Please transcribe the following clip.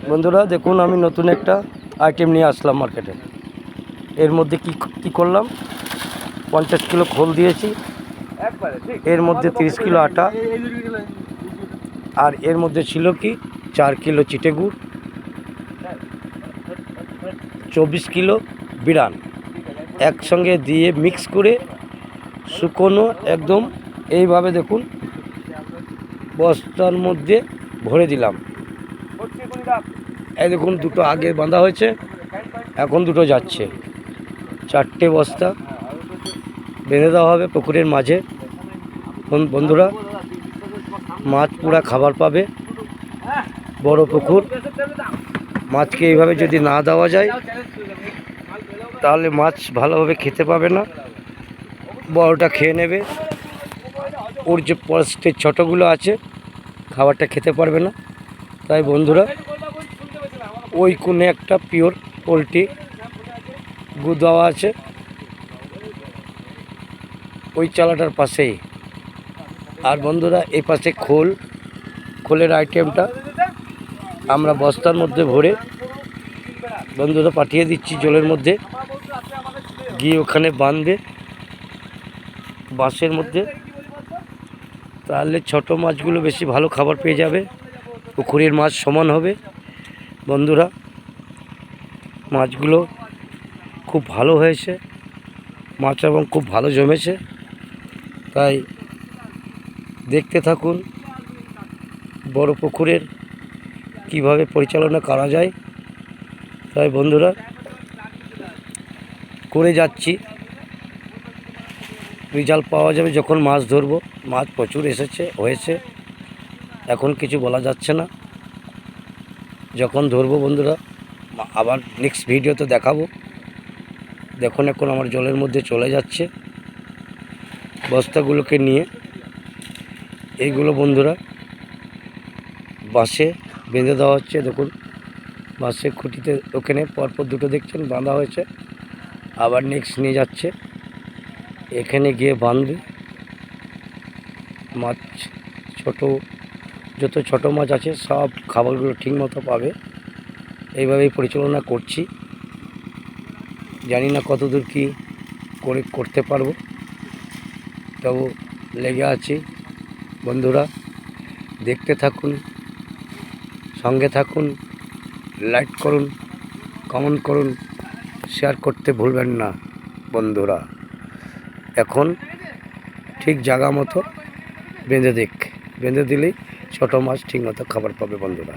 বন্ধুরা দেখুন, আমি নতুন একটা আইটেম নিয়ে আসলাম মার্কেটে। এর মধ্যে কি করলাম, 50 কিলো খোল দিয়েছি, এর মধ্যে 30 কিলো আটা, আর এর মধ্যে ছিল কি 4 কিলো চিটে গুড়, 24 কিলো বিরান একসঙ্গে দিয়ে মিক্স করে শুকনো একদম এইভাবে দেখুন বস্তার মধ্যে ভরে দিলাম। এই দেখুন, দুটো আগে বাঁধা হয়েছে, এখন দুটো যাচ্ছে। 4টে বস্তা বেঁধে দেওয়া হবে পুকুরের মাঝে। বন্ধুরা, মাছ পুরা খাবার পাবে। বড় পুকুর, মাছকে এইভাবে যদি না দেওয়া যায় তাহলে মাছ ভালোভাবে খেতে পাবে না, বড়টা খেয়ে নেবে। ওর যে পরের ছোটোগুলো আছে খাবারটা খেতে পারবে না। তাই বন্ধুরা, ওই কোণে একটা পিওর পোলট্রি গু দেওয়া আছে, ওই চালাটার পাশেই। আর বন্ধুরা, এই পাশে খোলের আইটেমটা আমরা বস্তার মধ্যে ভরে বন্ধুরা পাঠিয়ে দিচ্ছি জলের মধ্যে, গিয়ে ওখানে বাঁধবে বাঁশের মধ্যে। তাহলে ছোট মাছগুলো বেশি ভালো খাবার পেয়ে যাবে, পুকুরের মাছ সমান হবে। বন্ধুরা, মাছগুলো খুব ভালো হয়েছে, মাছ এবং খুব ভালো জমেছে। তাই দেখতে থাকুন বড় পুকুরের কিভাবে পরিচালনা করা যায়। তাই বন্ধুরা, করে যাচ্ছি, রেজাল্ট পাওয়া যাবে যখন মাছ ধরবো। মাছ প্রচুর হয়েছে, এখন কিছু বলা যাচ্ছে না। যখন ধরবো বন্ধুরা আবার নেক্সট ভিডিওতে দেখাবো। দেখুন, এখন আমার জলের মধ্যে চলে যাচ্ছে বস্তাগুলোকে নিয়ে। এইগুলো বন্ধুরা বাঁশে বেঁধে দেওয়া হচ্ছে। দেখুন, বাঁশে খুঁটিতে ওখানে পরপর দুটো দেখছেন বাঁধা হয়েছে। আবার নেক্সট নিয়ে যাচ্ছে, এখানে গিয়ে বাঁধবে। মাছ যত ছোট মাছ আছে সব খাবারগুলো ঠিক মতো পাবে। এইভাবেই পরিচালনা করছি। জানি না কতদূর কি করতে পারবো, তবু লেগে আছি। বন্ধুরা, দেখতে থাকুন, সঙ্গে থাকুন, লাইক করুন, কমেন্ট করুন, শেয়ার করতে ভুলবেন না। বন্ধুরা, এখন ঠিক জায়গা মতো বেঁধে দিলেই ছোটো মাছ ঠিক মতো খাবার পাবে বন্ধুরা।